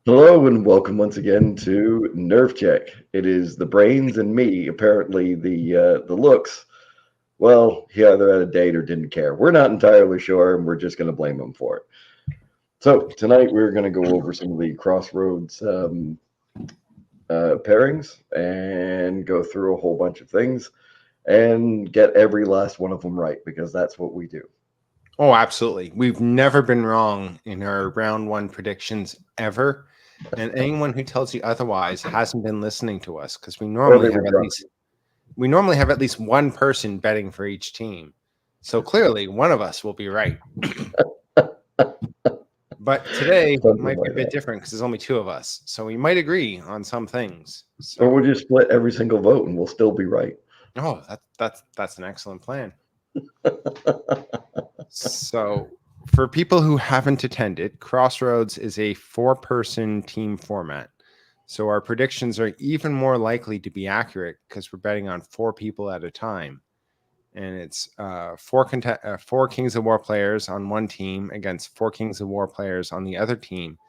Hello and welcome once again to Nerve Check. It is the brains and me. Apparently, the looks. Well, he either had a date or didn't care. We're not entirely sure, and we're just going to blame him for it. So tonight we're going to go over some of the Crossroads pairings and go through a whole bunch of things and get every last one of them right because that's what we do. Oh, absolutely. We've never been wrong in our round one predictions ever. And anyone who tells you otherwise hasn't been listening to us because Or they were drunk. we normally have at least one person betting for each team. So clearly one of us will be right. But today Something might be like a bit that. different because there's only two of us. So we might agree on some things. Or So we'll just split every single vote and we'll still be right. that's an excellent plan. So, for people who haven't attended, Crossroads is a four-person team format. So, our predictions are even more likely to be accurate because we're betting on four people at a time. And it's four Kings of War players on one team against four Kings of War players on the other team.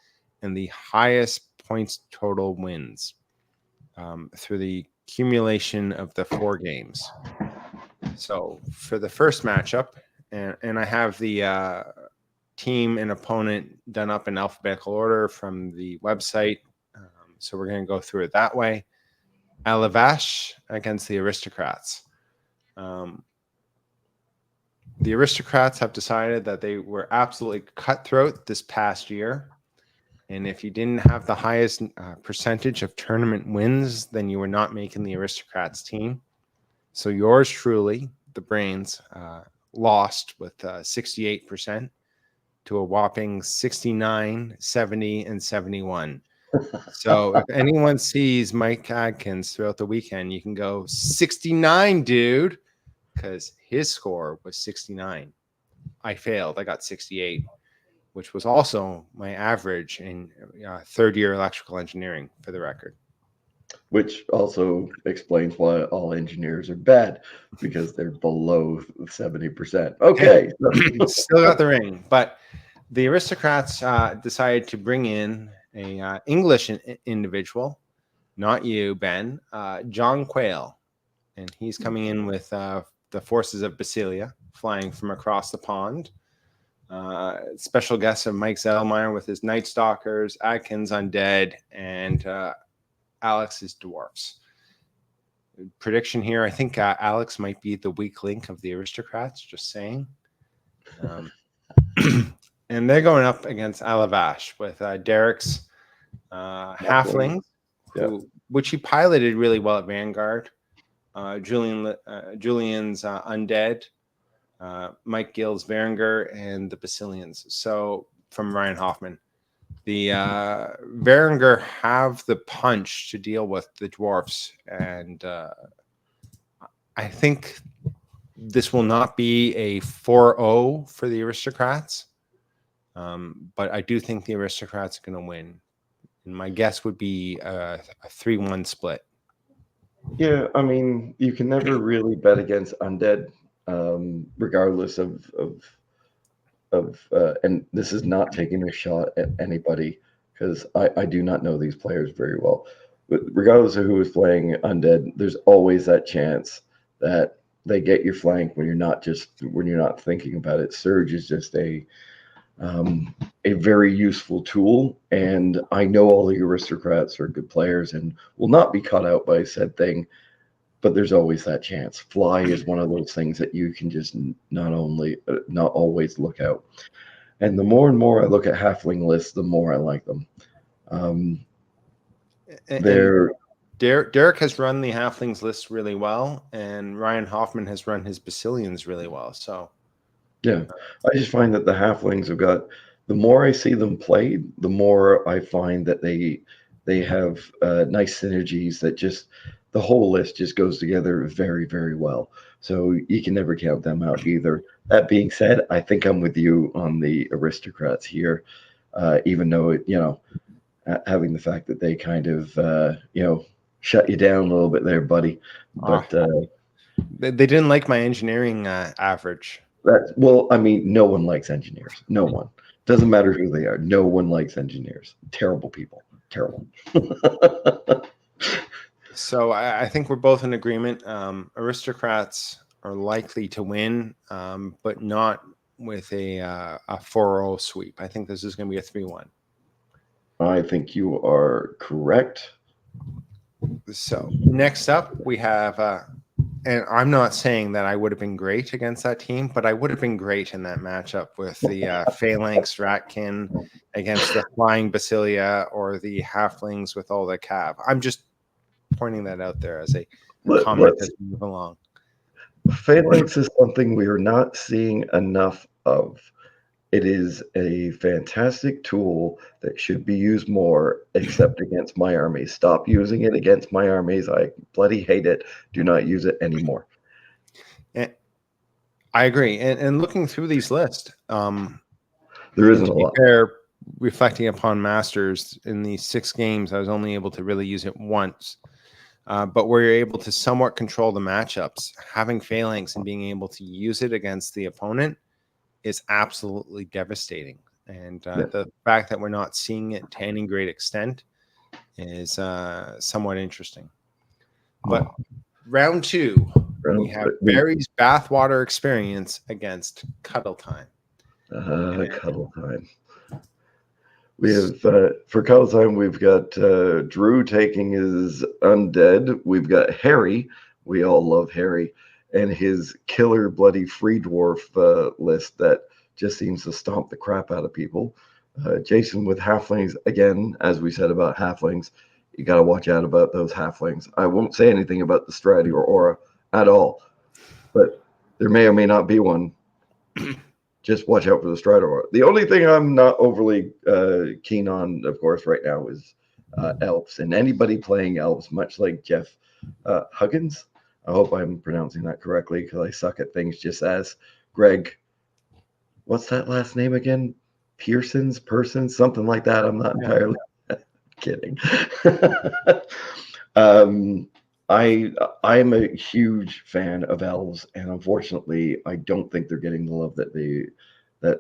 And the highest points total wins through the accumulation of the four games. So, for the first matchup, and I have the team and opponent done up in alphabetical order from the website. So we're going to go through it that way. Alavash against the Aristocrats. The Aristocrats have decided that they were absolutely cutthroat this past year. And if you didn't have the highest percentage of tournament wins, then you were not making the Aristocrats team. So yours truly, the Brains, lost with 68% to a whopping 69, 70, and 71. So if anyone sees Mike Adkins throughout the weekend, you can go 69, dude, because his score was 69. I failed. I got 68, which was also my average in third year electrical engineering, for the record. Which also explains why all engineers are bad because they're below 70%. Hey, Okay. still got the ring, but the Aristocrats decided to bring in a English individual, not you, Ben, John Quayle, and he's coming in with the forces of Basilia, flying from across the pond. Special guest of Mike Zellmeyer with his Night Stalkers, Atkins Undead, and Alex's Dwarfs. Prediction here, I think Alex might be the weak link of the Aristocrats, just saying. And they're going up against Alavash with Derek's Halflings, which he piloted really well at Vanguard. Julian's Undead, Mike Gill's Varinger, and the Basilians. So from Ryan Hoffman. The Varinger have the punch to deal with the Dwarfs, and I think this will not be a 4-0 for the Aristocrats, but I do think the Aristocrats are going to win. And my guess would be a 3-1 split. Yeah, I mean, you can never really bet against undead, regardless of and this is not taking a shot at anybody because I do not know these players very well. But regardless of who is playing undead, there's always that chance that they get your flank when you're not thinking about it. Surge is just a very useful tool, and I know all the Aristocrats are good players and will not be caught out by said thing. But there's always that chance. Fly is one of those things that you can just not always look out. And the more and more I look at halfling lists, the more I like them. They're Derek has run the halflings list really well, and Ryan Hoffman has run his Basilians really well. So yeah, I just find that the halflings have got. The more I see them played, the more I find that they have nice synergies that just the whole list just goes together very, very well. So you can never count them out either. That being said, I think I'm with you on the Aristocrats here, even though having the fact that they kind of shut you down a little bit there, buddy. But they didn't like my engineering average. well, I mean, no one likes engineers. No one. Doesn't matter who they are. No one likes engineers. Terrible people. Terrible. So I think we're both in agreement. Aristocrats are likely to win, but not with a 4-0 sweep. I think this is going to be a 3-1. I think you are correct. So next up, we have, and I'm not saying that I would have been great against that team, but I would have been great in that matchup with the Phalanx Ratkin against the Flying Basilia or the Halflings with all the cav. I'm just pointing that out there as a comment Let's as we move along. Phalanx is something we are not seeing enough of. It is a fantastic tool that should be used more, except against my armies. Stop using it against my armies. I bloody hate it. Do not use it anymore. And I agree. And looking through these lists, There and isn't to a be lot. fair, reflecting upon Masters in these 6 games, I was only able to really use it once. But where you're able to somewhat control the matchups, having Phalanx and being able to use it against the opponent is absolutely devastating. And the fact that we're not seeing it to any great extent is somewhat interesting. But round 2, we have Barry's Bathwater Experience against Cuddle Time. Cuddle Time. We have for Cuddle Time. We've got Drew taking his undead. We've got Harry. We all love Harry and his killer bloody free dwarf list that just seems to stomp the crap out of people. Jason with halflings again, as we said about halflings. You got to watch out about those halflings. I won't say anything about the Strati or Aura at all, but there may or may not be one. Just watch out for the Strider. The only thing I'm not overly keen on, of course, right now is elves. And anybody playing elves, much like Jeff Huggins, I hope I'm pronouncing that correctly because I suck at things just as Greg. What's that last name again? Persons, something like that. I'm not entirely kidding. I'm a huge fan of elves, and unfortunately, I don't think they're getting the love that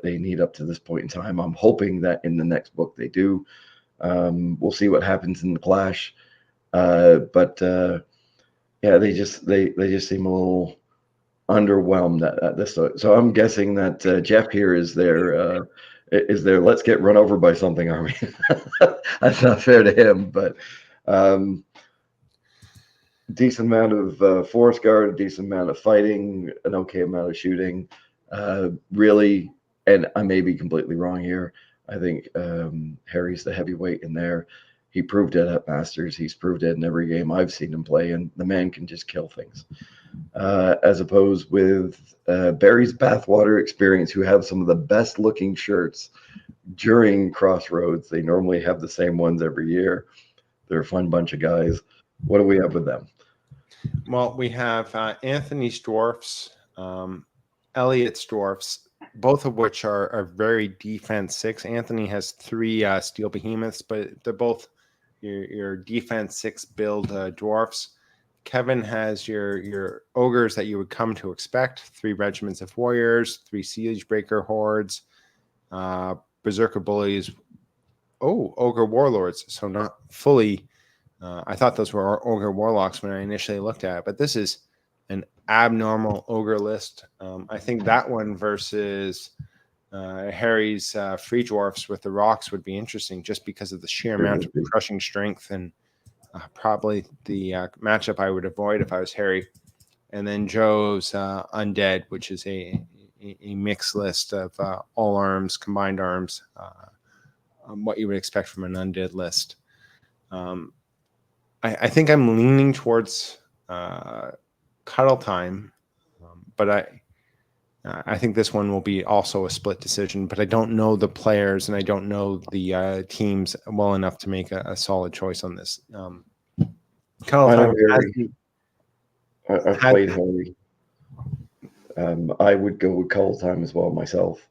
they need up to this point in time. I'm hoping that in the next book they do. We'll see what happens in the clash, but yeah, they just seem a little underwhelmed at this. So I'm guessing that Jeff here is their let's get run over by something army. That's not fair to him, but. Decent amount of forest guard, a decent amount of fighting, an okay amount of shooting. Really, and I may be completely wrong here. I think Harry's the heavyweight in there. He proved it at Masters. He's proved it in every game I've seen him play, and the man can just kill things. As opposed with Barry's Bathwater Experience, who have some of the best looking shirts during Crossroads. They normally have the same ones every year. They're a fun bunch of guys. What do we have with them? Well, we have Anthony's Dwarfs, Elliot's Dwarfs, both of which are very defense 6. Anthony has 3 Steel Behemoths, but they're both your defense 6 build dwarfs. Kevin has your ogres that you would come to expect: 3 regiments of warriors, 3 siege breaker hordes, berserker bullies. Oh, ogre warlords. So not fully. I thought those were ogre warlocks when I initially looked at it, but this is an abnormal ogre list. I think that one versus Harry's free dwarfs with the rocks would be interesting, just because of the sheer amount of crushing strength, and probably the matchup I would avoid if I was Harry. And then Joe's undead, which is a mixed list of all arms, combined arms, what you would expect from an undead list. I think I'm leaning towards Cuddle Time, but I think this one will be also a split decision. But I don't know the players and I don't know the teams well enough to make a solid choice on this. Cuddle I know Time. Harry. I've played Harry. I would go with Cuddle Time as well myself.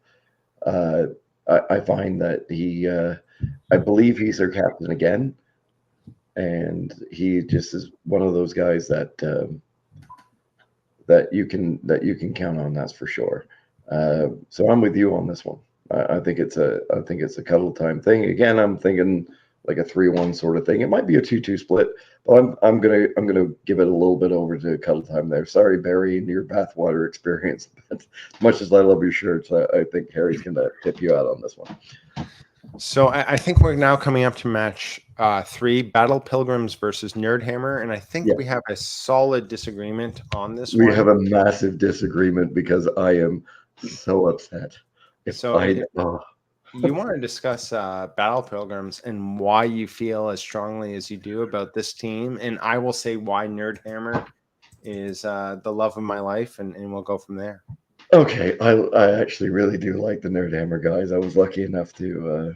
I find that I believe he's their captain again. And he just is one of those guys that that you can count on. That's for sure. So I'm with you on this one. I think it's a cuddle time thing. Again, I'm thinking like a 3-1 sort of thing. It might be a 2-2 split, but I'm gonna give it a little bit over to cuddle time there. Sorry, Barry, and your bathwater experience. But as much as I love your shirts, I think Harry's gonna tip you out on this one. So I think we're now coming up to match 3, Battle Pilgrims versus Nerdhammer, and I think Yeah, we have a solid disagreement on this we have one. a massive disagreement because I am so upset. If So I if oh, you want to discuss Battle Pilgrims and why you feel as strongly as you do about this team, and I will say why Nerdhammer is the love of my life, and we'll go from there. Okay, I actually really do like the Nerdhammer guys. I was lucky enough to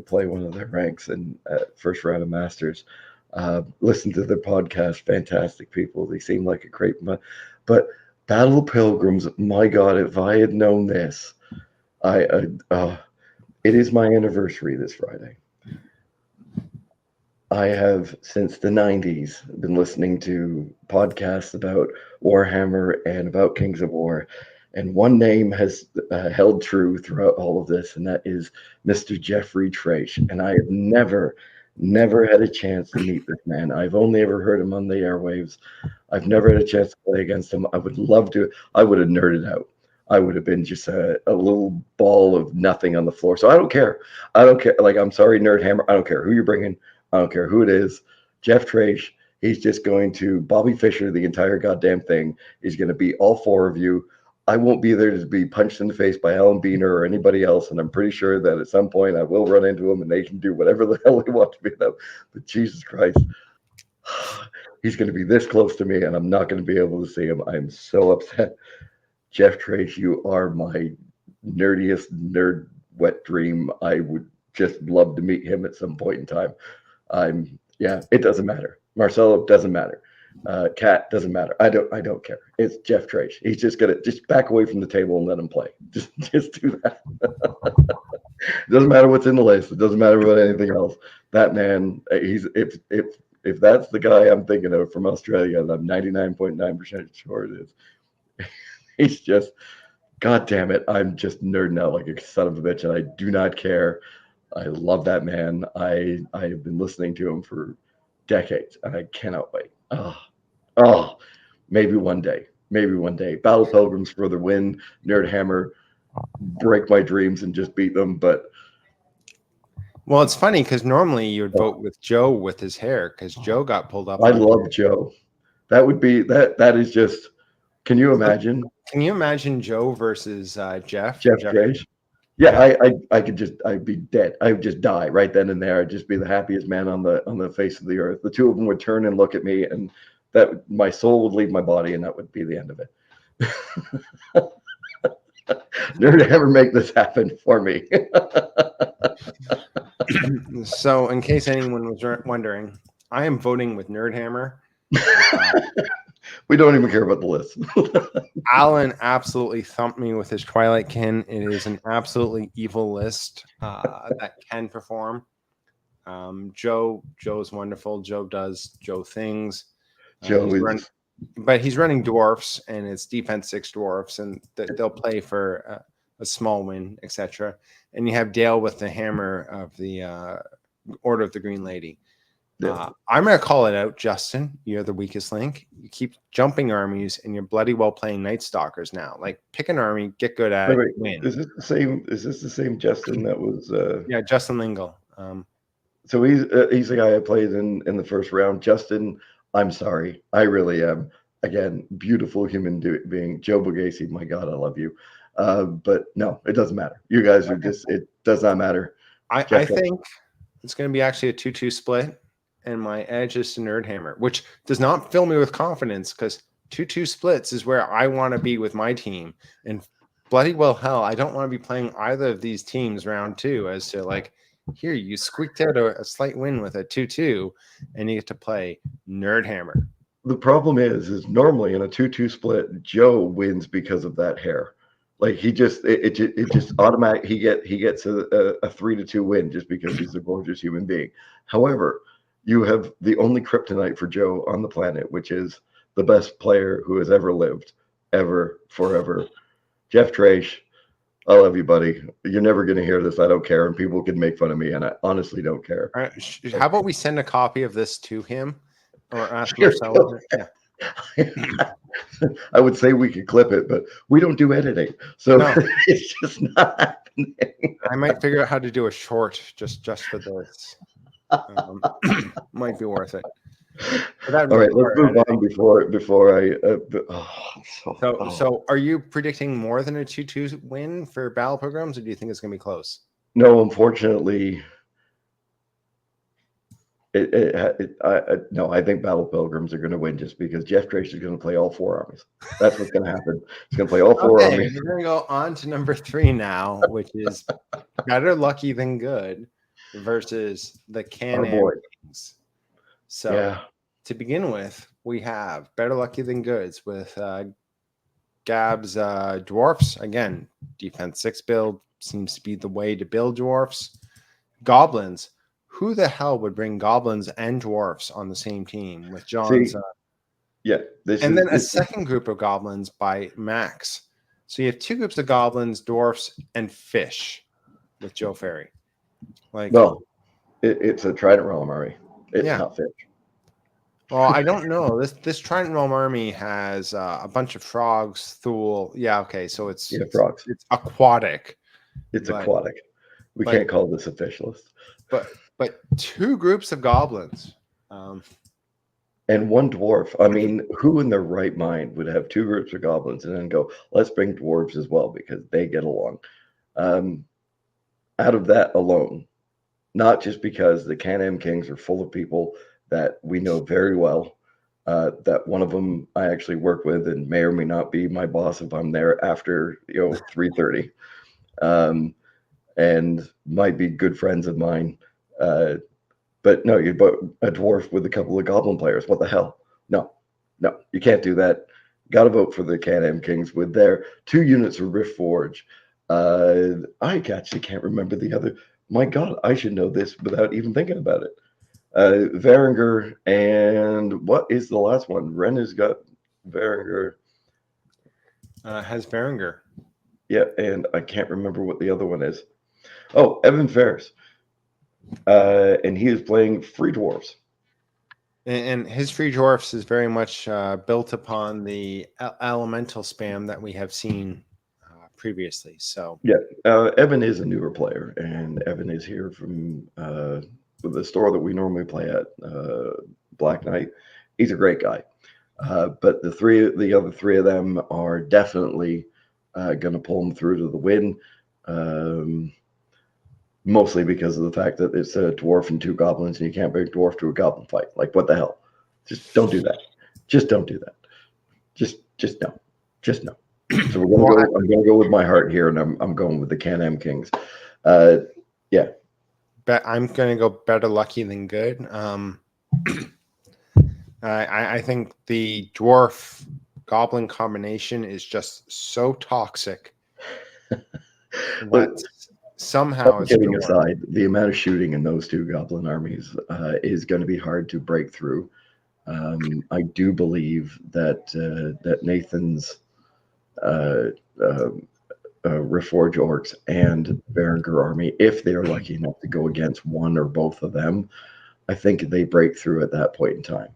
play one of their ranks in first round of Masters. Listen to their podcast, fantastic people. They seem like a great, but Battle Pilgrims. My God, if I had known this, it is my anniversary this Friday. I have since the 90s been listening to podcasts about Warhammer and about Kings of War. And one name has held true throughout all of this, and that is Mr. Jeffrey Traish. And I have never had a chance to meet this man. I've only ever heard him on the airwaves. I've never had a chance to play against him. I would love to. I would have nerded out. I would have been just a little ball of nothing on the floor. So I don't care. I don't care. Like, I'm sorry, Nerd Hammer. I don't care who you're bringing. I don't care who it is. Jeff Traish, he's just going to Bobby Fischer the entire goddamn thing. He's going to beat all 4 of you. I won't be there to be punched in the face by Alan Beaner or anybody else. And I'm pretty sure that at some point I will run into him and they can do whatever the hell they want to be them. But Jesus Christ, he's going to be this close to me and I'm not going to be able to see him. I'm so upset. Jeff Trace, you are my nerdiest nerd wet dream. I would just love to meet him at some point in time. Yeah, it doesn't matter. Marcelo doesn't matter. Cat doesn't matter. I don't care. It's Jeff Trace. He's just gonna just back away from the table and let him play. Just do that. It doesn't matter what's in the list. It doesn't matter about anything else. That man, he's if that's the guy I'm thinking of from Australia, and I'm 99.9% sure it is. He's just, God damn it, I'm just nerding out like a son of a bitch, and I do not care. I love that man. I have been listening to him for decades, and I cannot wait. Oh, maybe one day. Maybe one day. Battle Pilgrims for the win. Nerd Hammer, break my dreams and just beat them. But Well, it's funny because normally you would vote with Joe with his hair because Joe got pulled up I on. love Joe. That would be that. That is just. Can you imagine Can you imagine Joe versus Jeff? Jeff Jeff, Trace? Yeah, yeah. I could just I'd be dead. I would just die right then and there. I'd just be the happiest man on the face of the earth. The two of them would turn and look at me, and that my soul would leave my body, and that would be the end of it. Never to ever make this happen for me. So, in case anyone was wondering, I am voting with Nerdhammer. We don't even care about the list. Alan absolutely thumped me with his Twilight Kin. It is an absolutely evil list that can perform. Joe's wonderful. Joe does Joe things. Joe is But he's running dwarfs, and it's defense 6 dwarfs, and they'll play for a small win, etc. And you have Dale with the hammer of the Order of the Green Lady. yeah. I'm going to call it out, Justin. You're the weakest link. You keep jumping armies, and you're bloody well playing Night Stalkers now. Like, pick an army, get good at it, win. Is this the same? Is this the same Justin that was? Yeah, Justin Lingle. So he's the guy I played in the first round. Justin, I'm sorry, I really am. Again, beautiful human being. Joe Bugasi, my God, I love you. But no, it doesn't matter. You guys are just. It does not matter. I think it's going to be actually a 2-2 split, and my edge is to Nerdhammer, which does not fill me with confidence because 2-2 splits is where I want to be with my team. And bloody well hell, I don't want to be playing either of these teams round 2 as to like, here, you squeaked out a slight win with a 2-2, and you get to play Nerdhammer. The problem is normally in a 2-2 split, Joe wins because of that hair. Like he just it just automatic he gets a 3-2 win just because he's a gorgeous human being. However, you have the only kryptonite for Joe on the planet, which is the best player who has ever lived, ever, forever. Jeff Trace. I love you, buddy. You're never going to hear this. I don't care. And people can make fun of me. And I honestly don't care. All right, how about we send a copy of this to him or ask Here, Marcel? Yeah. I would say we could clip it, but we don't do editing. So No, it's just not happening. I might figure out how to do a short just for this. Might be worth it. But that All right, let's require move on editing. before I. So are you predicting more than a 2-2 win for battle programs, or do you think it's going to be close? No, unfortunately, no. I think Battle Pilgrims are going to win just because Jeff Trace is going to play all four armies. That's what's going to happen. He's going to play all four Okay, armies. we're going to go on to number 3 now, which is Better Lucky Than Good versus the Can-Am boy. Kings. So Yeah, to begin with, we have Better Lucky Than Goods with Gab's Dwarfs. Again, defense 6 build seems to be the way to build dwarfs. Goblins. Who the hell would bring goblins and dwarfs on the same team with John's? see, yeah, And then a second group of goblins by Max. So you have 2 groups of goblins, dwarfs, and fish with Joe Ferry. Like, no, it's a Trident Realm army. It's yeah. not fish. Well, I don't know. This Trident Realm army has a bunch of frogs, Thule. Yeah, okay. So it's frogs. It's aquatic. It's but, aquatic. We can't call this a fish list. But 2 groups of goblins. And one dwarf. I mean, who in their right mind would have 2 groups of goblins and then go, let's bring dwarves as well because they get along? Out of that alone, not just because the Can-Am Kings are full of people that we know very well, that one of them I actually work with and may or may not be my boss if I'm there after 3:30, and might be good friends of mine. But no, you put a dwarf with a couple of goblin players. What the hell? No, you can't do that. Got to vote for the Can-Am Kings with their 2 units of Rift Forge. I actually can't remember the other. My God, I should know this without even thinking about it. Varinger and what is the last one? Ren has got Varinger. Has Varinger. Yeah, and I can't remember what the other one is. Oh, Evan Ferris. And he is playing Free Dwarves. And his Free Dwarfs is very much built upon the elemental spam that we have seen previously. So yeah, Evan is a newer player, and Evan is here from the store that we normally play at, Black Knight. He's a great guy, but the other 3 of them are definitely going to pull him through to the win. Mostly because of the fact that it's a dwarf and 2 goblins, and you can't bring a dwarf to a goblin fight. Like, what the hell? Just don't do that. Just don't do that. Just no. Just no. So we're gonna go. I'm gonna go with my heart here, and I'm going with the Can-Am Kings. Yeah. I'm gonna go Better Lucky Than Good. I think the dwarf goblin combination is just so toxic. But somehow it's kidding aside, the amount of shooting in those 2 goblin armies is going to be hard to break through. I do believe that Nathan's Reforge Orcs and Berenger army, if they're lucky enough to go against one or both of them, I think they break through at that point in time.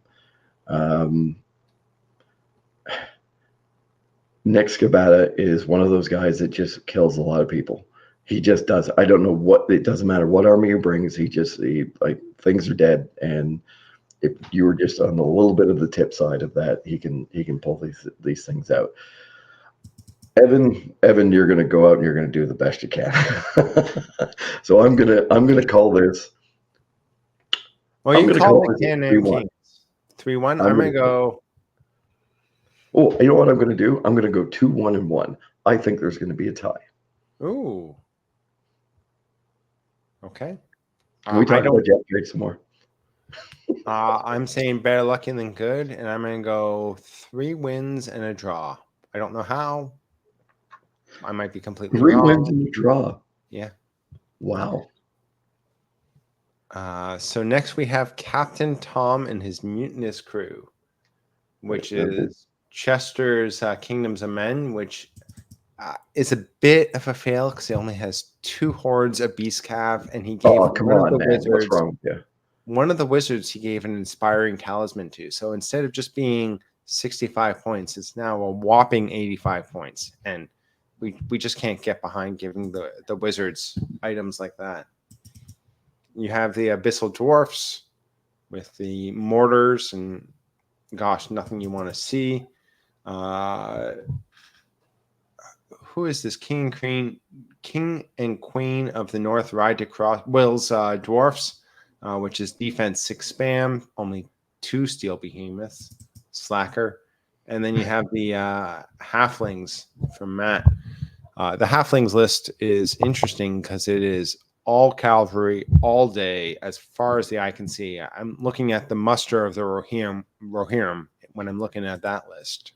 Nick Scabata is one of those guys that just kills a lot of people. He just does. I don't know what. It doesn't matter what army he brings. Things are dead, and if you were just on a little bit of the tip side of that, he can pull these things out. Evan, you're going to go out and you're going to do the best you can. So I'm gonna call this. Well, you can call it Can-Am Kings 3-1. I'm gonna go. Oh, you know what I'm going to do? I'm going to go 2-1-1. I think there's going to be a tie. Ooh. Okay. Can we talk about Jeff Drake some more? I'm saying Better Lucky Than Good, and I'm going to go 3 wins and a draw. I don't know how. I might be completely 3 wrong. wins and a draw. Yeah. Wow. So next we have Captain Tom and his mutinous crew, which is Chester's Kingdoms of Men, which is a bit of a fail because he only has 2 hordes of beast cav, and he gave Oh, come one of on, the man. What's wizards. wrong with you? One of the wizards he gave an inspiring talisman to. So instead of just being 65 points, it's now a whopping 85 points, and we just can't get behind giving the wizards items like that. You have the abyssal dwarfs with the mortars, and gosh, nothing you want to see. Who is this king and queen of the north ride to cross Will's dwarfs, which is defense 6 spam, only 2 steel behemoths, slacker. And then you have the halflings from Matt. The halflings list is interesting because it is all cavalry all day as far as the eye can see. I'm looking at the muster of the Rohirrim when I'm looking at that list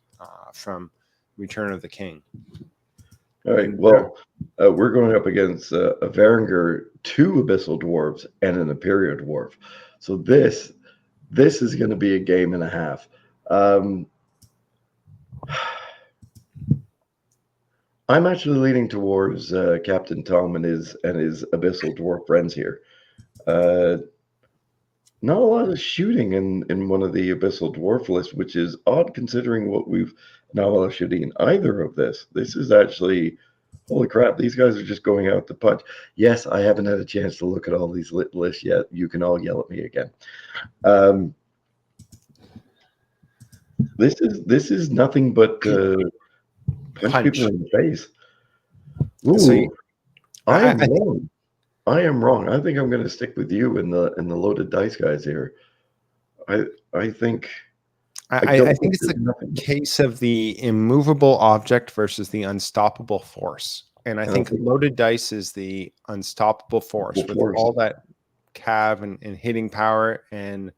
from Return of the King. All right. Well, we're going up against a Varangur, 2 abyssal dwarves, and an Imperial dwarf. So this is going to be a game and a half. I'm actually leaning towards Captain Tom and his abyssal dwarf friends here. Not a lot of shooting in one of the abyssal dwarf lists, which is odd considering what we've not a lot of shooting in either of this. This is actually, holy crap, these guys are just going out to punch. Yes, I haven't had a chance to look at all these lists yet. You can all yell at me again. This is nothing but punch people in the face. Ooh, So I am wrong. I am wrong. I think I'm going to stick with you in the loaded dice guys here. I think I think it's the case of the immovable object versus the unstoppable force. And I think loaded dice is the unstoppable force with all that cav and hitting power, and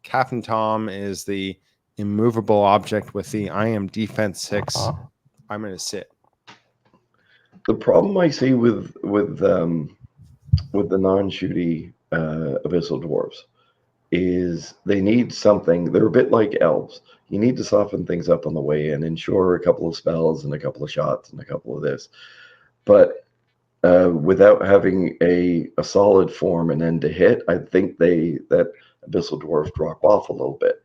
Captain Tom is the immovable object with the I am defense 6. I'm going to sit. The problem I see with the non-shooty abyssal dwarves is they need something. They're a bit like elves. You need to soften things up on the way and ensure a couple of spells and a couple of shots and a couple of this. But without having a solid form and end to hit, I think that abyssal dwarves drop off a little bit.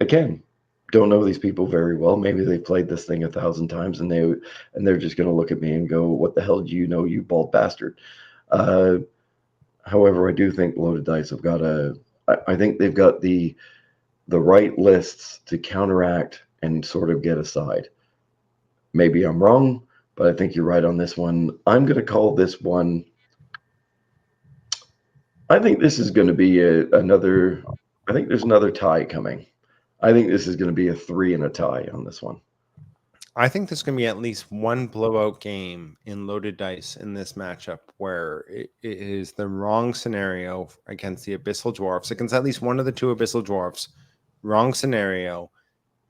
Again, don't know these people very well. Maybe they've played this thing 1,000 times and they're just going to look at me and go, "What the hell do you know, you bald bastard?" However, I do think loaded dice have got I think they've got the right lists to counteract and sort of get aside. Maybe I'm wrong, but I think you're right on this one. I'm going to call this one. I think this is going to be another. I think there's another tie coming. I think this is going to be a 3 and a tie on this one. I think there's going to be at least one blowout game in loaded dice in this matchup where it is the wrong scenario against the abyssal dwarfs, against at least one of the 2 abyssal dwarfs. Wrong scenario,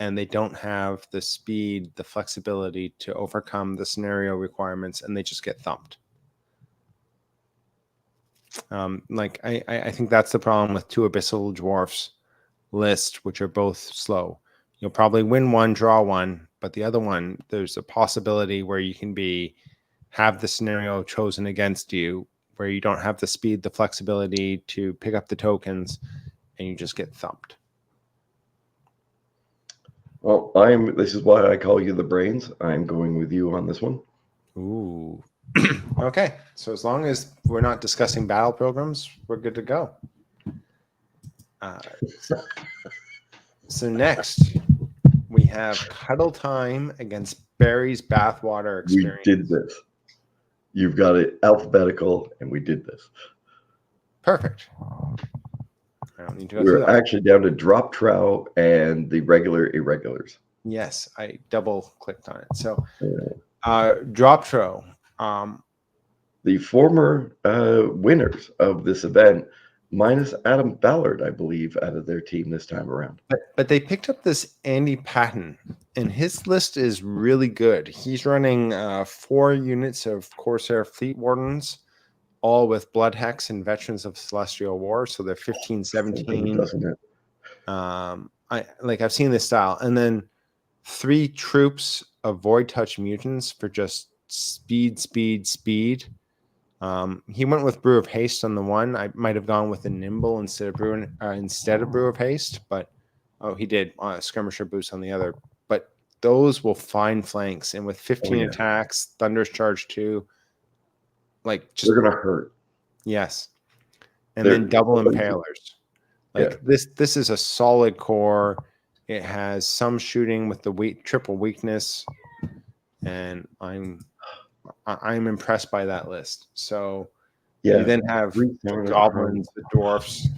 and they don't have the speed, the flexibility to overcome the scenario requirements, and they just get thumped. I think that's the problem with 2 abyssal dwarfs list, which are both slow. You'll probably win one, draw one, but the other one, there's a possibility where you can have the scenario chosen against you, where you don't have the speed, the flexibility to pick up the tokens, and you just get thumped. Well, this is why I call you the brains. I'm going with you on this one. Ooh. Okay. So as long as we're not discussing battle programs, we're good to go. So next, we have Cuddle Time against Barry's Bathwater Experience. We did this. You've got it alphabetical, and we did this. Perfect. I don't need to go We're actually down to drop trow and the regular irregulars. Yes, I double clicked on it. So drop trow. The former winners of this event, minus Adam Ballard, I believe, out of their team this time around. But they picked up this Andy Patton, and his list is really good. He's running 4 units of Corsair Fleet Wardens, all with Blood Hex and Veterans of Celestial War. So they're 15, 17. Doesn't it? I've seen this style. And then 3 troops avoid touch mutants for just speed, speed, speed. He went with Brew of Haste on the one. I might have gone with a Nimble instead of Brew of Haste, but he did Skirmisher Boost on the other. But those will find flanks, and with 15 attacks, Thunder's Charge 2, like just they're gonna hurt. Yes, and then double Impalers. Like this is a solid core. It has some shooting with the triple weakness, and I'm impressed by that list. So you then have the goblins, the dwarfs.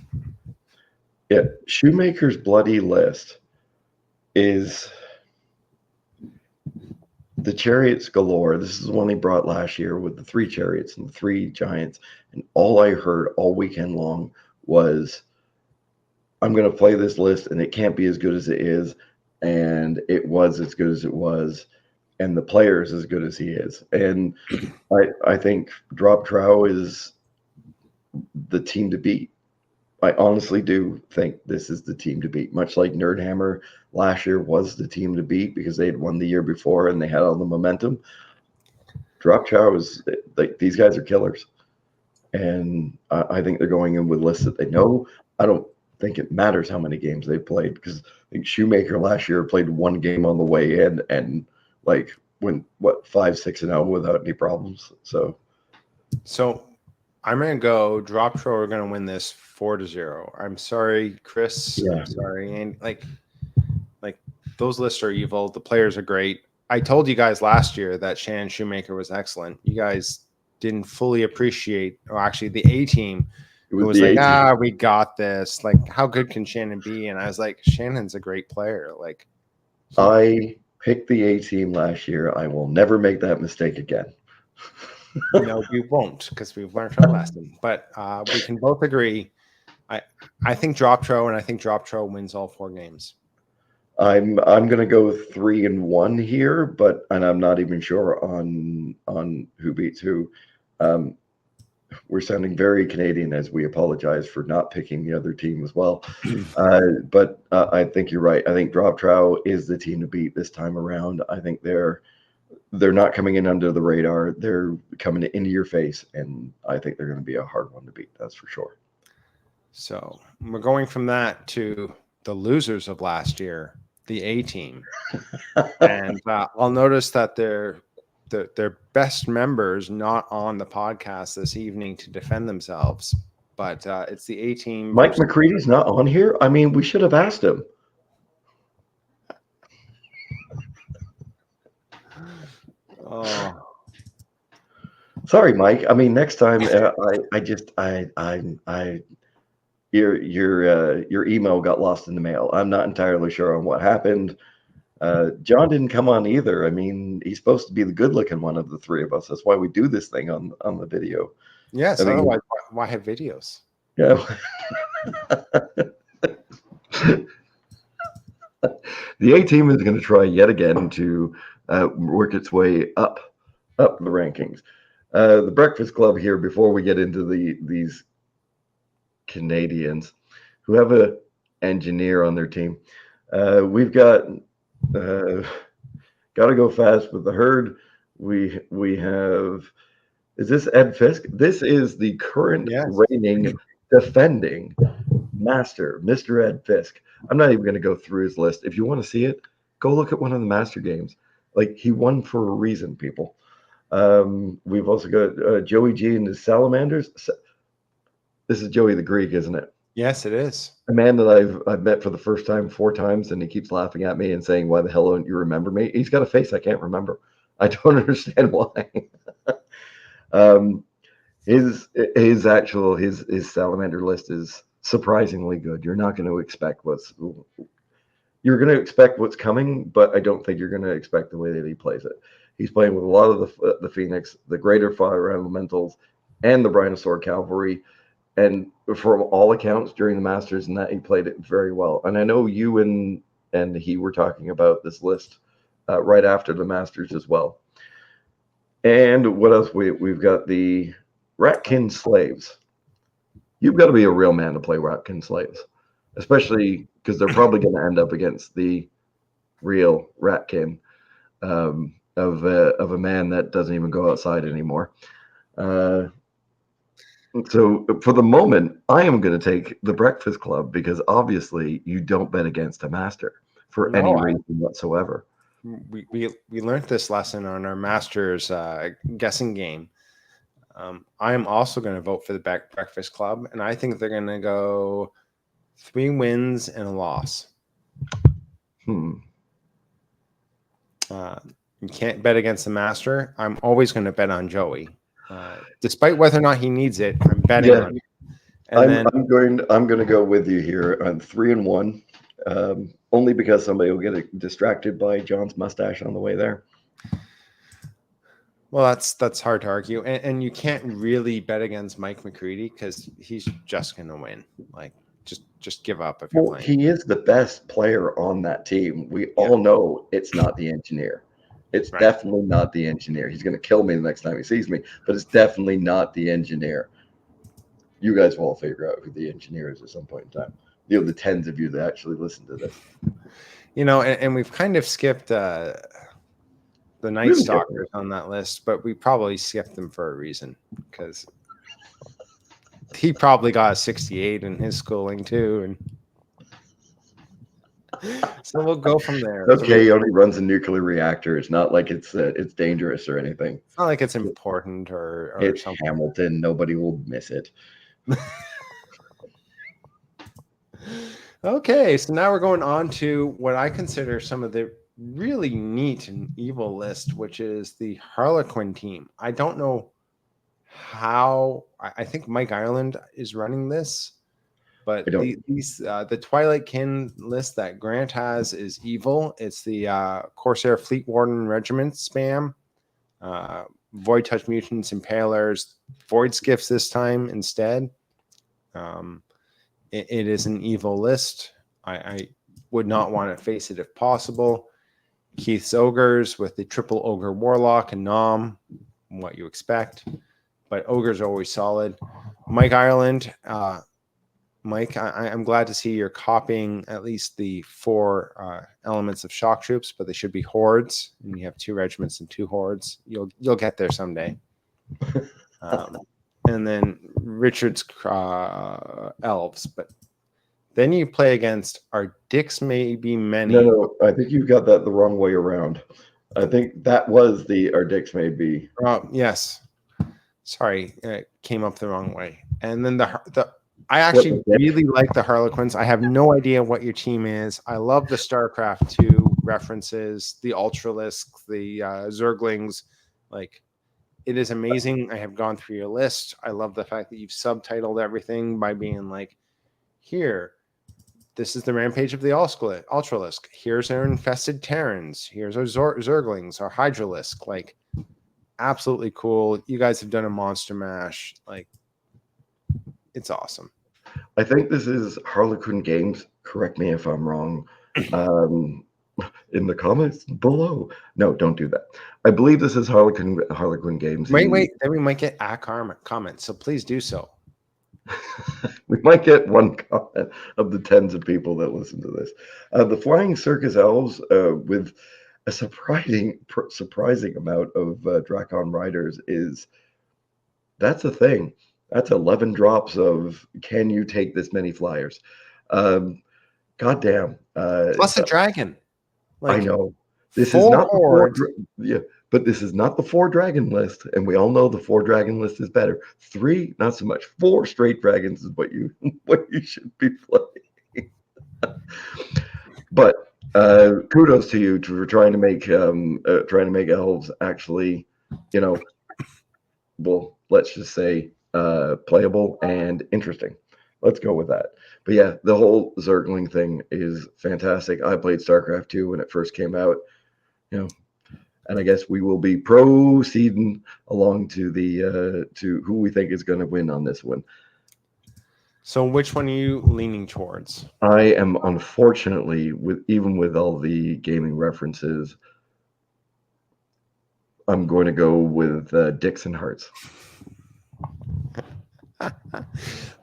Yeah, Shoemaker's bloody list is the chariots galore. This is the one he brought last year with the 3 chariots and the 3 giants. And all I heard all weekend long was, I'm going to play this list and it can't be as good as it is. And it was as good as it was. And the player is as good as he is. And I think Drop Trow is the team to beat. I honestly do think this is the team to beat, much like Nerdhammer last year was the team to beat because they had won the year before and they had all the momentum. Drop Chow is like, these guys are killers. And I think they're going in with lists that they know. I don't think it matters how many games they played because I think Shoemaker last year played 1 game on the way in and like went 5-6-0 without any problems. So I'm going to go Drop Trow are going to win this 4-0. I'm sorry, Chris. Yeah. I'm sorry. And like those lists are evil. The players are great. I told you guys last year that Shannon Shoemaker was excellent. You guys didn't fully appreciate, or actually the A team was like, we got this. Like, how good can Shannon be? And I was like, Shannon's a great player. Like, I picked the A team last year. I will never make that mistake again. No, we won't because we've learned our lesson. But we can both agree. I think Drop Trow, and I think Drop Trow wins all 4 games. I'm going to go 3-1 here, and I'm not even sure on who beats who. We're sounding very Canadian as we apologize for not picking the other team as well. But I think you're right. I think Drop Trow is the team to beat this time around. I think they're not coming in under the radar. They're coming into your face, and I think they're going to be a hard one to beat. That's for sure. So we're going from that to the losers of last year, the A team. And I'll notice that their best members not on the podcast this evening to defend themselves, but it's the A team. Mike McCready's not on here. I mean, we should have asked him. Oh, sorry, Mike. I mean, next time, your email got lost in the mail. I'm not entirely sure on what happened. John didn't come on either. I mean, he's supposed to be the good-looking one of the 3 of us. That's why we do this thing on the video. Yes. Otherwise, why have videos? Yeah. The A team is going to try yet again to work its way up the rankings. The Breakfast Club here, before we get into these Canadians who have an engineer on their team, we've got to go fast with the herd. We have, is this Ed Fisk? This is the current reigning defending master, Mr. Ed Fisk. I'm not even going to go through his list. If you want to see it, go look at one of the master games. Like, he won for a reason, people. We've also got Joey G and his salamanders. This is Joey the Greek, isn't it? Yes, it is. A man that I've met for the first time 4 times, and he keeps laughing at me and saying, "Why the hell don't you remember me?" He's got a face I can't remember. I don't understand why. His salamander list is surprisingly good. You're not going to expect you're going to expect what's coming, but I don't think you're going to expect the way that he plays it. He's playing with a lot of the Phoenix, the Greater Fire Elementals, and the Brinosaur Cavalry. And from all accounts during the Masters and that, he played it very well. And I know you and he were talking about this list right after the Masters as well. And what else? We've got the Ratkin Slaves. You've got to be a real man to play Ratkin Slaves, especially because they're probably going to end up against the real Ratkin. of a man that doesn't even go outside anymore. Uh, so for the moment, I am going to take the Breakfast Club because obviously you don't bet against a master for any No, reason whatsoever. we learned this lesson on our Masters guessing game. I am also going to vote for the Breakfast Club, and I think they're going to go 3 wins and a loss. Hmm. You can't bet against the master. I'm always going to bet on Joey, despite whether or not he needs it. I'm betting Yeah, on him. And then, I'm going to go with you here on 3-1, only because somebody will get distracted by John's mustache on the way there. well, that's hard to argue, and you can't really bet against Mike McCready because he's just going to win. Like, just give up if you're Well, playing. he is the best player on that team. We Yeah, all know it's not the engineer. It's right. definitely not the engineer. He's going to kill me the next time he sees me, but it's definitely not the engineer. You guys will all figure out who the engineer is at some point in time. The tens of you that actually listen to this. And we've kind of skipped the Night Really different. Stalkers on that list, but we probably skipped them for a reason because he probably got a 68 in his schooling too, and so we'll go from there. So Okay, he only runs a nuclear reactor. It's not like it's dangerous or anything. it's not like it's important or It's something. Hamilton. Nobody will miss it. Okay, so now we're going on to what I consider some of the really neat and evil list, which is the Harlequin team. I don't know how. I think Mike Ireland is running this, I but don't. the Twilight Kin list that Grant has is evil. It's the Corsair Fleet Warden Regiment spam, Void Touch Mutants, Impalers, Void Skiffs this time instead. It is an evil list. I would not want to face it if possible. Keith's Ogres with the triple Ogre Warlock and Nom, what you expect. But Ogres are always solid. Mike Ireland, Mike, I'm glad to see you're copying at least the 4 elements of shock troops, but they should be hordes, and you have 2 regiments and 2 hordes. You'll get there someday. And then Richard's elves, but then you play against our dicks may be many. No, I think you've got that the wrong way around. I think that was the our dicks may be. Yes, sorry, it came up the wrong way. And then I actually really like the Harlequins. I have no idea what your team is. I love the StarCraft 2 references, the Ultralisk, the Zerglings. Like, it is amazing. I have gone through your list. I love the fact that you've subtitled everything by being like, here, this is the rampage of the Ultralisk. Here's our infested Terrans. Here's our Zerglings, our Hydralisk. Like, absolutely cool. You guys have done a monster mash. Like, it's awesome. I think this is Harlequin Games. Correct me if I'm wrong. In the comments below. No, don't do that. I believe this is Harlequin Games. Wait. Then we might get a comment. So please do so. We might get one comment of the tens of people that listen to this. The Flying Circus Elves with a surprising amount of Drakon Riders that's a thing. That's 11 drops of can you take this many flyers? God damn. Plus a dragon. Like, I know. This is not hordes. but this is not the 4 dragon list, and we all know the 4 dragon list is better. 3, not so much. 4 straight dragons is what you should be playing. But kudos to you for trying to make elves actually, well, let's just say playable and interesting. Let's go with that. But yeah, the whole Zergling thing is fantastic. I played StarCraft 2 when it first came out, and I guess we will be proceeding along to the to who we think is going to win on this one. So which one are you leaning towards? I am unfortunately even with all the gaming references, I'm going to go with Dicks and Hearts.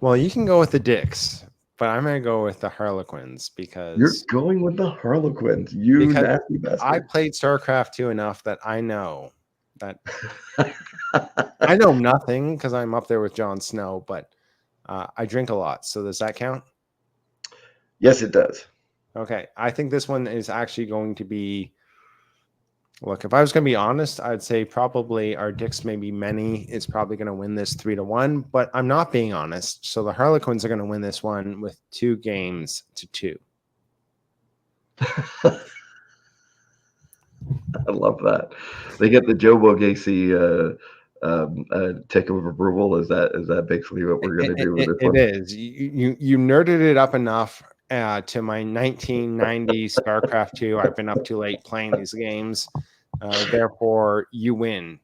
Well, you can go with the Dicks, but I'm gonna go with the Harlequins You're because going with the Harlequins, you because nasty I bastard. played StarCraft 2 enough that that I know nothing because I'm up there with Jon Snow, but I drink a lot. So does that count? Yes, it does. Okay, I think this one is actually going to be. Look, if I was going to be honest, I'd say probably our dicks maybe many is probably going to win this 3-1, but I'm not being honest. So the Harlequins are going to win this one with 2-2. I love that. They get the Jobo Gacy tick of approval. Is that basically what we're gonna do with this It one? is. You nerded it up enough to my 1990s StarCraft 2. I've been up too late playing these games. Therefore, you win.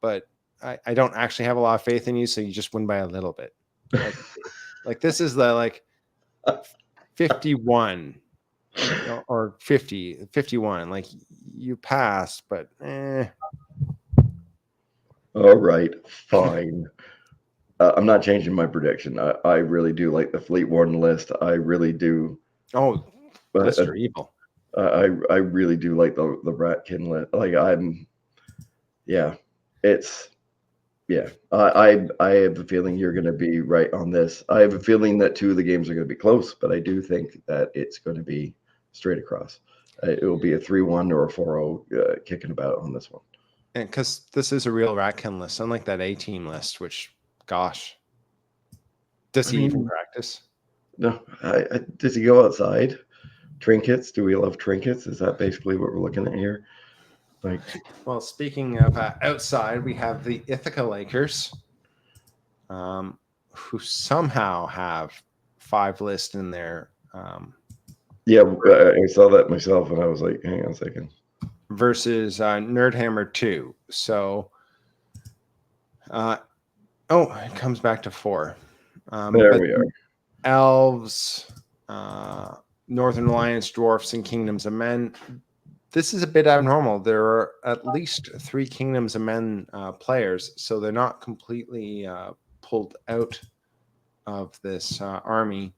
But I don't actually have a lot of faith in you, so you just win by a little bit. Like this is the 51 or 50, 51. Like you passed, but All right, fine. I'm not changing my prediction. I really do like the Fleet Warden list. I really do. oh, Uh, lists are evil. I really do like the Ratkin list. Like yeah, it's yeah. I have a feeling you're going to be right on this. I have a feeling that two of the games are going to be close, but I do think that it's going to be straight across. It will be a 3-1 or a 4-0 kicking about on this one. And because this is a real Ratkin list, unlike that A team list, which, gosh, does I he even mean, practice? no. Does he go outside? Trinkets? Do we love trinkets? Is that basically what we're looking at here? Like, Well, speaking of outside, we have the Ithaca Lakers, who somehow have 5 lists in there. yeah, I saw that myself, and I was like, hang on a second. Versus Nerdhammer 2. So, it comes back to 4. There But we are. Elves, Northern Alliance, Dwarfs, and Kingdoms of Men. This is a bit abnormal. There are at least 3 Kingdoms of Men players, so they're not completely pulled out of this army.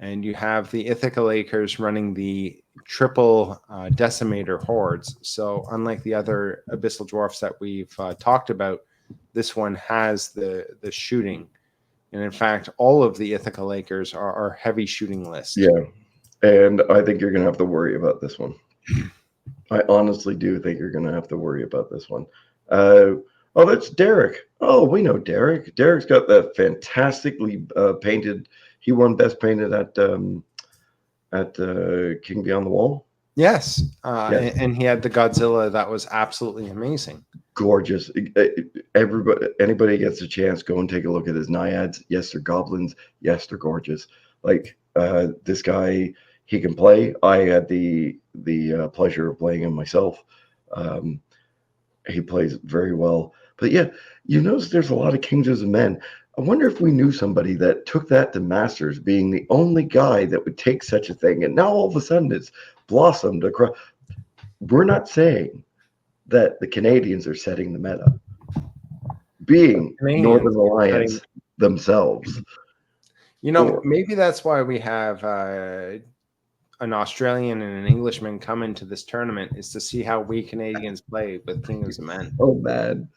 And you have the Ithaca Lakers running the triple decimator hordes. So unlike the other abyssal dwarfs that we've talked about, this one has the shooting. And in fact, all of the Ithaca Lakers are heavy shooting lists. Yeah, and I think you're going to have to worry about this one. I honestly do think you're going to have to worry about this one. Oh, that's Derek. Oh, we know Derek. Derek's got that fantastically painted. He won Best Painted at King Beyond the Wall. Yes, Yes, and he had the Godzilla that was absolutely amazing. gorgeous. Everybody, anybody gets a chance, go and take a look at his naiads. Yes, they're goblins. Yes, they're gorgeous. Like this guy, he can play. I had the pleasure of playing him myself. Um, he plays very well. But yeah, you notice there's a lot of Kings of Men. I wonder if we knew somebody that took that to Masters, being the only guy that would take such a thing, and now all of a sudden it's blossomed across. We're not saying that the Canadians are setting the meta, being Canadians Northern setting, Alliance themselves. Or maybe that's why we have an Australian and an Englishman come into this tournament is to see how we Canadians play with Kingdoms of Men. oh man,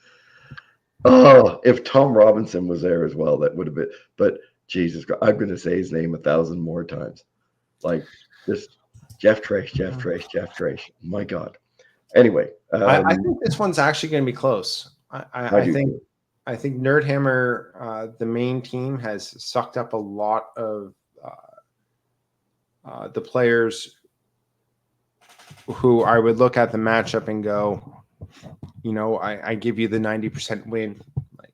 oh, if Tom Robinson was there as well, that would have been. But Jesus Christ, I'm going to say his name 1,000 more times. Like just Jeff Trace, Jeff Trace, Jeff Trace. My God. Anyway, I think this one's actually going to be close. I I do think too. Nerdhammer, the main team, has sucked up a lot of the players who I would look at the matchup and go, I give you the 90% win. Like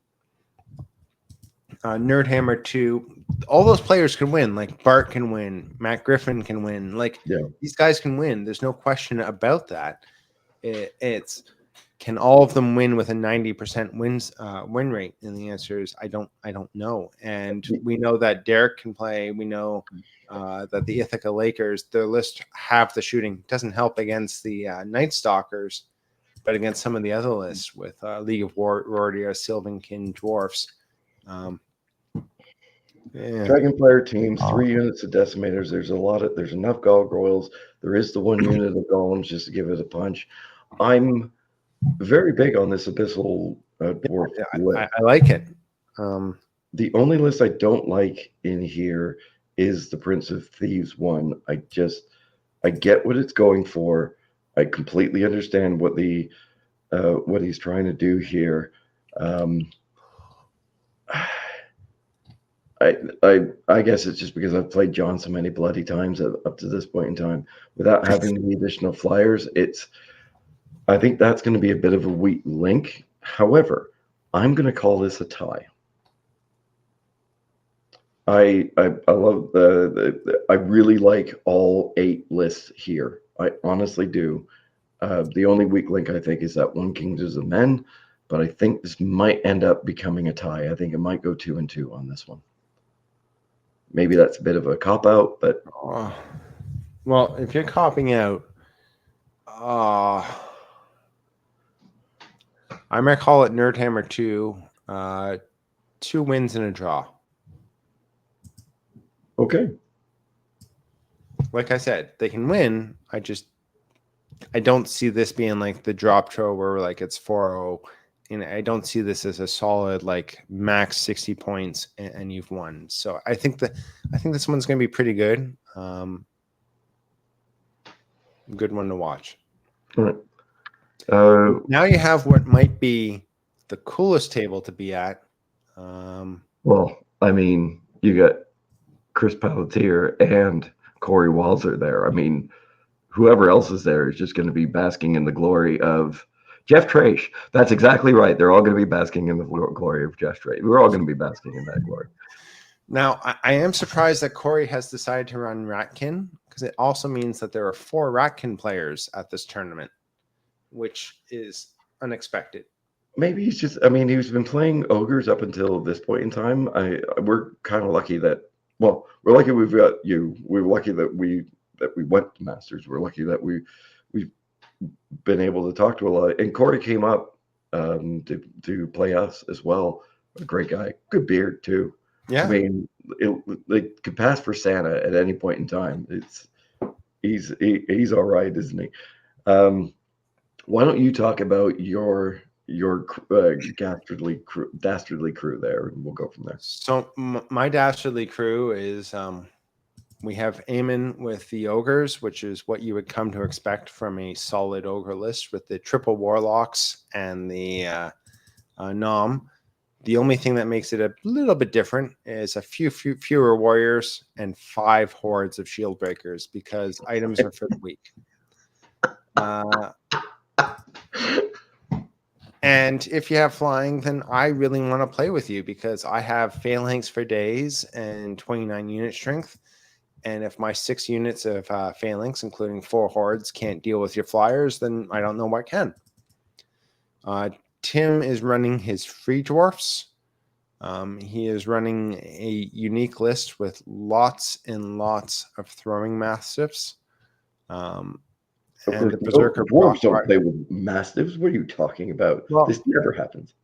Nerdhammer 2, all those players can win. Like Bart can win, Matt Griffin can win. Like Yeah. these guys can win. There's no question about that. It's can all of them win with a 90% win rate? And the answer is I don't know. And we know that Derek can play. We know that the Ithaca Lakers, their list have the shooting. Doesn't help against the Night Stalkers, but against some of the other lists with League of Warrior, Sylvankin Dwarfs. Yeah. Dragonfire teams, 3 units of decimators. There's enough gargoyles. There is the 1 unit of golems just to give it a punch. I'm very big on this abyssal dwarf Yeah, list. I like it. The only list I don't like in here is the Prince of Thieves one. I get what it's going for. I completely understand what he's trying to do here. Um, I guess it's just because I've played John so many bloody times up to this point in time without having the additional flyers. I think that's going to be a bit of a weak link. However, I'm going to call this a tie. I love I really like all 8 lists here. I honestly do. The only weak link I think is that one Kings of Men, but I think this might end up becoming a tie. I think it might go 2-2 on this one. Maybe that's a bit of a cop out, but well, if you're copping out, I might call it Nerdhammer 2. 2 wins and a draw. okay. Like I said, they can win. I don't see this being like the drop throw where like it's 4-0. And I don't see this as a solid like max 60 points and you've won. So I think this one's going to be pretty good. Good one to watch. All right. Now you have what might be the coolest table to be at. Well, I mean, you got Chris Pelletier and Corey Walzer there. I mean, whoever else is there is just going to be basking in the glory of Jeff Trash. That's exactly right. They're all going to be basking in the glory of Jeff Trash. We're all going to be basking in that glory. Now, I am surprised that Corey has decided to run Ratkin because it also means that there are 4 Ratkin players at this tournament, which is unexpected. Maybe he's just. I mean, he's been playing ogres up until this point in time. We're kind of lucky that. Well, we're lucky we've got you. We're lucky that we went to Masters. We're lucky that we've been able to talk to a lot. And Corey came up to play us as well. A great guy, good beard too. Yeah, I mean, it could pass for Santa at any point in time. He's all right, isn't he? Why don't you talk about your dastardly crew there, and we'll go from there. So my dastardly crew is we have Eamon with the ogres, which is what you would come to expect from a solid ogre list with the triple warlocks and the nom. The only thing that makes it a little bit different is a fewer warriors and 5 hordes of shield breakers because items are for the weak. And if you have flying, then I really want to play with you because I have phalanx for days and 29 unit strength. And if my 6 units of phalanx, including 4 hordes, can't deal with your flyers, then I don't know what can. Tim is running his free dwarfs. He is running a unique list with lots and lots of throwing mastiffs. And the berserker dwarves don't play with mastiffs. What are you talking about? Well, this never happens.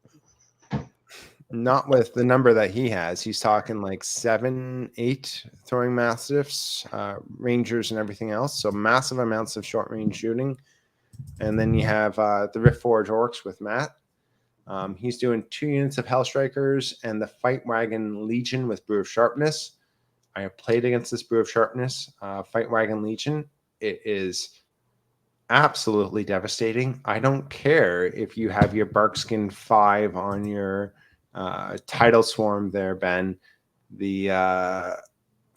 Not with the number that he has. He's talking like 7, 8 throwing mastiffs, rangers, and everything else. So massive amounts of short range shooting. And then you have the Riftforge Orcs with Matt. He's doing 2 units of Hellstrikers and the Fight Wagon Legion with Brew of Sharpness. I have played against this Brew of Sharpness Fight Wagon Legion. It is absolutely devastating. I don't care if you have your Barkskin 5 on your Tidal Swarm there, Ben. The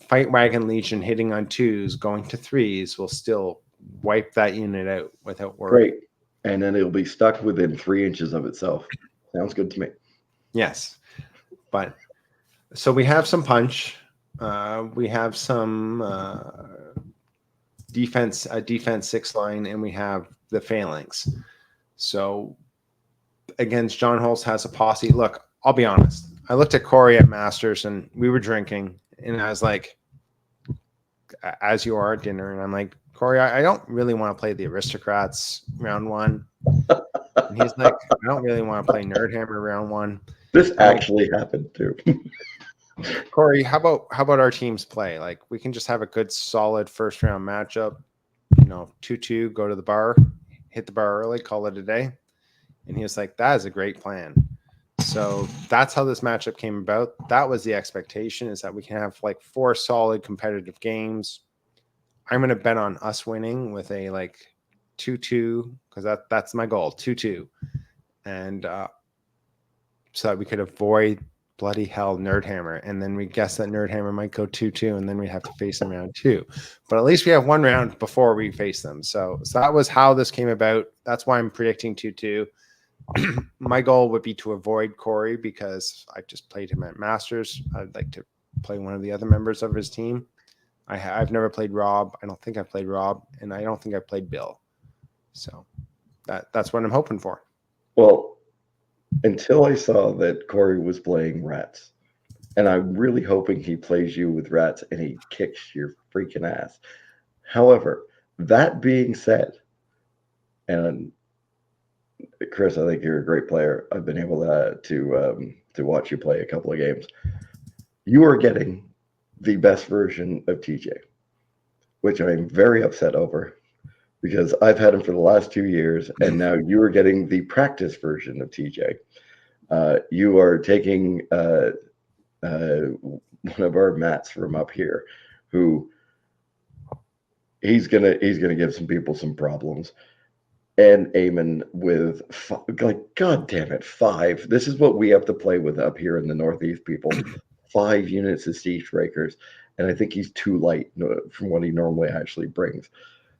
Fight Wagon Legion hitting on 2s, going to 3s will still wipe that unit out without worry. Great. And then it'll be stuck within 3 inches of itself. Sounds good to me. Yes. But so we have some punch. We have some defense 6 line, and we have the phalanx. So against John Holtz has a posse. Look, I'll be honest. I looked at Corey at Masters and we were drinking, and I was like, as you are at dinner, and I'm like, Corey, I don't really want to play the Aristocrats round 1. And he's like, I don't really want to play Nerdhammer round 1. This actually happened too. Corey, how about our teams play? Like we can just have a good solid first round matchup, 2-2, go to the bar, hit the bar early, call it a day. And he was like, that is a great plan. So that's how this matchup came about. That was the expectation, is that we can have like 4 solid competitive games. I'm going to bet on us winning with a like 2-2, because that's my goal, 2-2. And so that we could avoid bloody hell Nerdhammer. And then we guess that Nerdhammer might go 2-2, and then we have to face them round 2. But at least we have one round before we face them. So that was how this came about. That's why I'm predicting 2-2. My goal would be to avoid Corey, because I just played him at Masters. I'd like to play one of the other members of his team. I've never played Rob. I don't think I've played Rob, and I don't think I've played Bill. So that's what I'm hoping for. Well, until I saw that Corey was playing Rats, and I'm really hoping he plays you with Rats and he kicks your freaking ass. However, that being said, and Chris, I think you're a great player. I've been able to watch you play a couple of games. You are getting the best version of TJ, which I'm very upset over, because I've had him for the last 2 years, and now you are getting the practice version of TJ. You are taking one of our Matts from up here, who he's gonna give some people some problems. And Eamon with like, God damn it, 5. This is what we have to play with up here in the Northeast, people. 5 units of siege breakers, and I think he's too light from what he normally actually brings.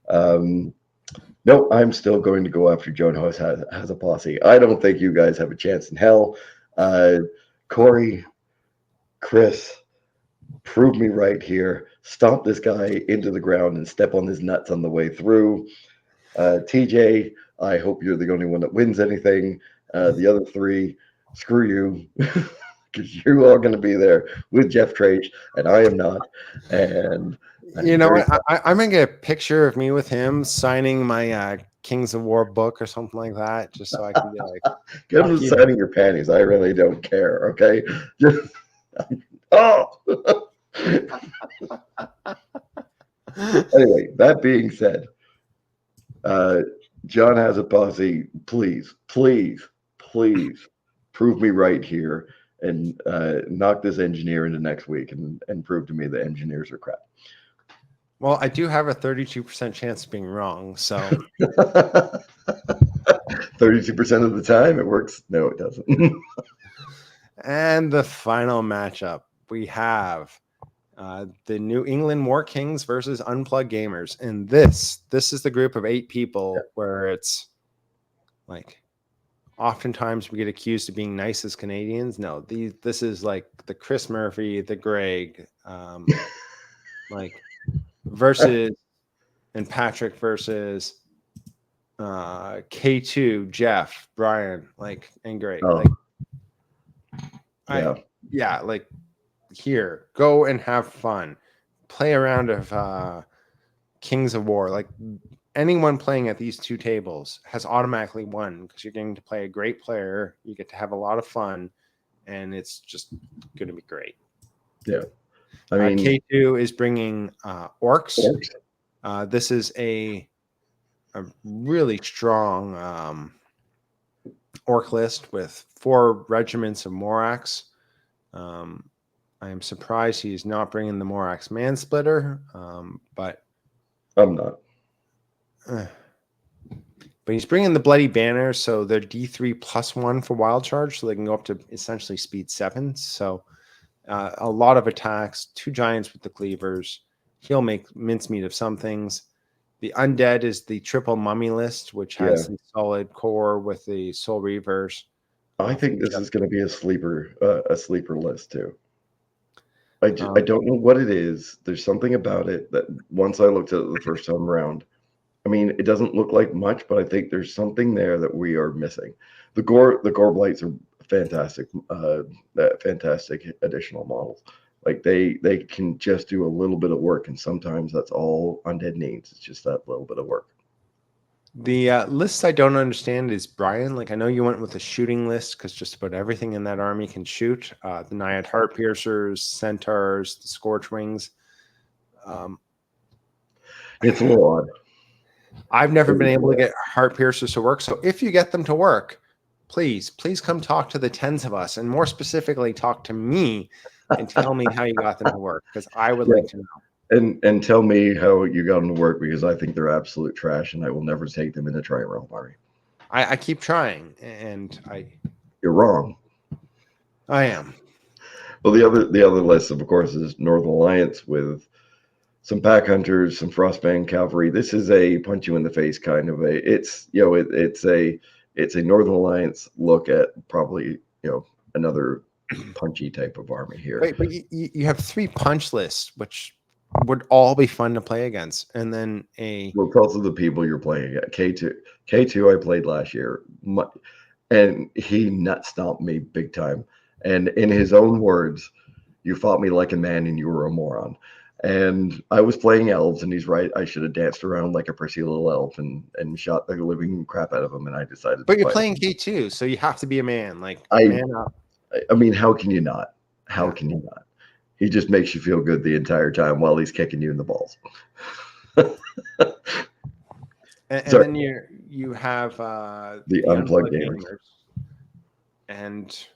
No, I'm still going to go after Joan Host has a posse. I don't think you guys have a chance in hell. Corey, Chris, prove me right here. Stomp this guy into the ground and step on his nuts on the way through. TJ, I hope you're the only one that wins anything. The other 3, screw you, because you're all going to be there with Jeff Trage, and I am not. And I'm going to get a picture of me with him signing my Kings of War book or something like that, just so I can be like, get him signing your panties. I really don't care. Okay. Just, oh. Anyway, that being said, John has a posse. Please, please, please prove me right here and knock this engineer into next week and prove to me that engineers are crap. Well, I do have a 32% chance of being wrong. So 32% of the time it works. No, it doesn't. And the final matchup, we have the New England War Kings versus Unplugged Gamers. And this is the group of 8 people where it's like, oftentimes we get accused of being nice as Canadians. No, this is like the Chris Murphy, the Greg, like versus, and Patrick versus K2, Jeff, Brian, like, and Greg. Oh. Like, like, here, go and have fun. Play a round of Kings of War. Like, anyone playing at these 2 tables has automatically won, because you're getting to play a great player. You get to have a lot of fun, and it's just going to be great. Yeah. I mean, K2 is bringing orcs. This is a really strong orc list with 4 regiments of Morax. I am surprised he's not bringing the Morax Mansplitter, but I'm not. But he's bringing the Bloody Banner, so they're D3 +1 for wild charge, so they can go up to essentially speed 7. So a lot of attacks, 2 giants with the cleavers. He'll make mincemeat of some things. The undead is the triple mummy list, which has the solid core with the soul reavers. I think this is going to be a sleeper list too. I don't know what it is. There's something about it that once I looked at it the first time around, I mean, it doesn't look like much, but I think there's something there that we are missing. The gore blights are fantastic, fantastic additional models. Like they can just do a little bit of work, and sometimes that's all undead needs. It's just that little bit of work. The list I don't understand is Brian. Like I know you went with a shooting list because just about everything in that army can shoot. The Naiad Heart Piercers, Centaurs, the Scorch Wings. It's a little odd. I've never been able to get Heart Piercers to work. So if you get them to work, please come talk to the tens of us, and more specifically, talk to me and tell me how you got them to work because I would like to know. And tell me how you got them to work because I think they're absolute trash and I will never take them in a tri-realm army. I keep trying, and You're wrong. I am. Well, the other list, of course, is Northern Alliance with some pack hunters, some frostband cavalry. This is a punch you in the face kind of a. It's a Northern Alliance look at probably another punchy type of army here. But you have 3 punch lists, which would all be fun to play against, and then Well, it's also the people you're playing at. K2 I played last year, and he nut stomped me big time. And in his own words, you fought me like a man and you were a moron. And I was playing elves, and he's right. I should have danced around like a prissy little elf and shot the living crap out of him. And I decided. But you're playing K2, so you have to be a man. Like man up. I mean, how can you not? How can you not? He just makes you feel good the entire time while he's kicking you in the balls. And then you have the unplugged gamers. And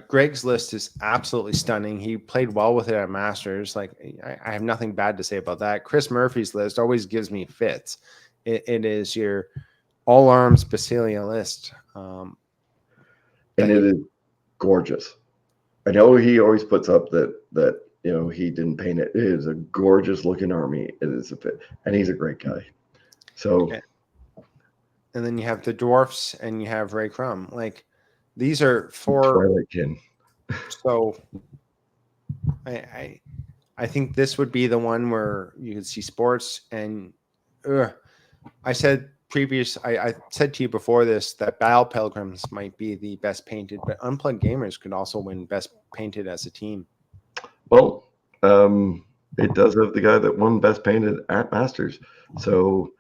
Greg's list is absolutely stunning. He played well with it at Masters. Like I have nothing bad to say about that. Chris Murphy's list always gives me fits. It is your all arms Basilia list, and it is gorgeous. I know he always puts up that he didn't paint it. It is a gorgeous looking army. It is a fit, and he's a great guy. So, and then you have the dwarfs, and you have Ray Crum. Like these are 4 Twilight Kin. So, I think this would be the one where you can see sports. And I said I said to you before this that Battle Pilgrims might be the best painted, but Unplugged Gamers could also win best painted as a team. Well, it does have the guy that won best painted at Masters. So,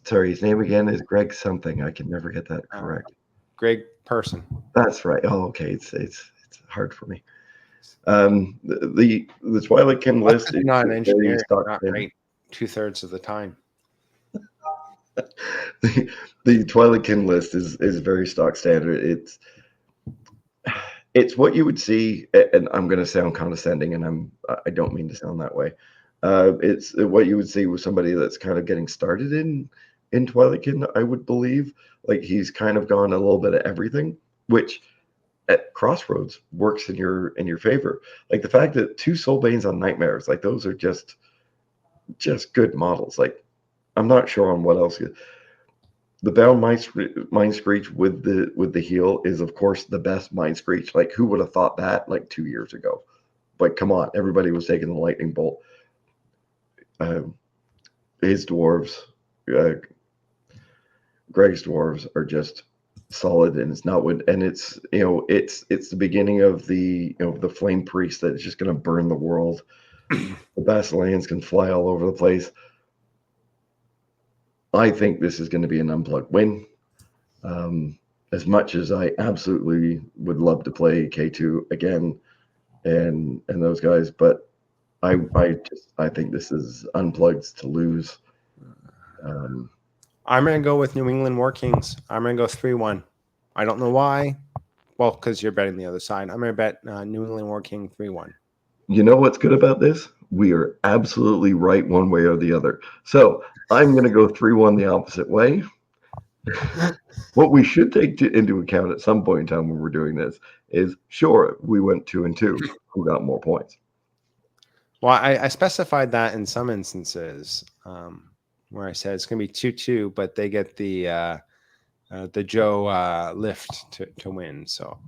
sorry, his name again is Greg something. I can never get that correct. Greg Person. That's right. Oh, okay. It's hard for me. The Twilight Kin list is not an engineer. Not right 2/3 of the time. the Twilight Kin list is very stock standard. It's what you would see, and I'm going to sound condescending, and I don't mean to sound that way. It's what you would see with somebody that's kind of getting started in Twilight Kin. I would believe like he's kind of gone a little bit of everything, which at Crossroads works in your favor. Like the fact that 2 Soulbanes on Nightmares, like those are just good models. Like I'm not sure on what else. The Bound Mind Screech with the heal is of course the best Mind Screech. Like who would have thought that like 2 years ago? But come on, everybody was taking the lightning bolt. His dwarves, Greg's dwarves are just solid, and it's not what, and it's it's the beginning of the the flame priest that is just going to burn the world. The Basileans can fly all over the place. I think this is going to be an unplugged win. As much as I absolutely would love to play K2 again and those guys, but I think this is unplugged to lose. I'm going to go with New England War Kings. I'm going to go 3-1. I don't know why. Well, because you're betting the other side. I'm going to bet New England War King 3-1. You know what's good about this? We are absolutely right one way or the other. So I'm going to go 3-1 the opposite way. What we should take into account at some point in time when we're doing this is, sure, we went 2-2. Who got more points? Well, I specified that in some instances where I said it's going to be 2-2, but they get the Joe lift to win. So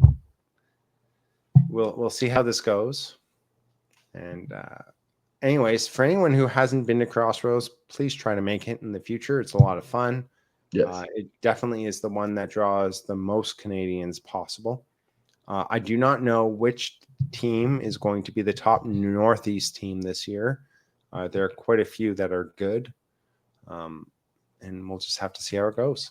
we'll see how this goes. And anyways, for anyone who hasn't been to Crossroads, please try to make it in the future. It's a lot of fun. Yes. It definitely is the one that draws the most Canadians possible. I do not know which team is going to be the top Northeast team this year. There are quite a few that are good. and we'll just have to see how it goes.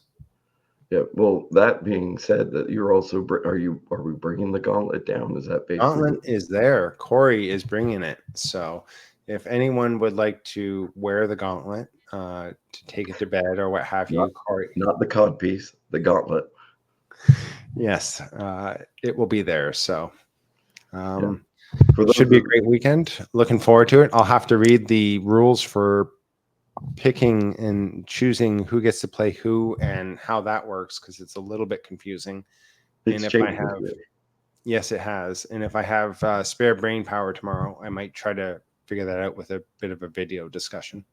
Yeah. Well, that being said, that you're also are we bringing the gauntlet down? Is that basically Gauntlet is there. Corey is bringing it. So if anyone would like to wear the gauntlet to take it to bed or what have not you, Corey. not the cod piece, the gauntlet? Yes, it will be there. So Yeah. For those should be a great weekend. Looking forward to it. I'll have to read the rules for picking and choosing who gets to play who and how that works because it's a little bit confusing. it's And if I changed. have, yes, it has. And if I have spare brain power tomorrow, I might try to figure that out with a bit of a video discussion.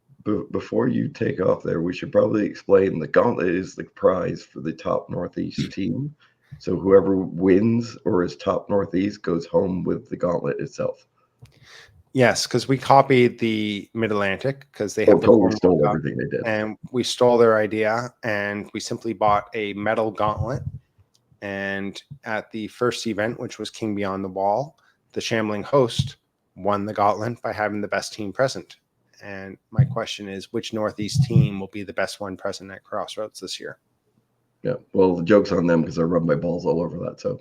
Before you take off there, we should probably explain the gauntlet is the prize for the top Northeast team. So whoever wins or is top Northeast goes home with the gauntlet itself. Yes, because we copied the Mid-Atlantic because they have the Totally Cornwall stole Cup, everything they did. and we stole their idea, and we simply bought a metal gauntlet. And at the first event, which was King Beyond the Wall, the Shambling host won the gauntlet by having the best team present. And my question is, which Northeast team will be the best one present at Crossroads this year? Yeah. Well, the joke's on them because I rub my balls all over that. So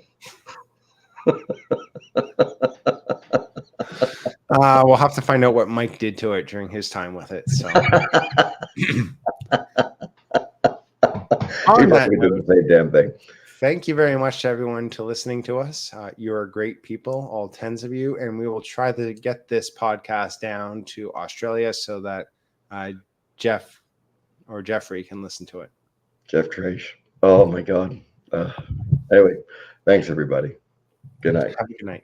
we'll have to find out what Mike did to it during his time with it. So on that note, the same damn thing. Thank you very much to everyone to listening to us. You're great people, all 10s of you, and we will try to get this podcast down to Australia so that Jeff or Jeffrey can listen to it. Jeff Trash. Oh my God. Anyway, thanks everybody. Good night. Have a good night.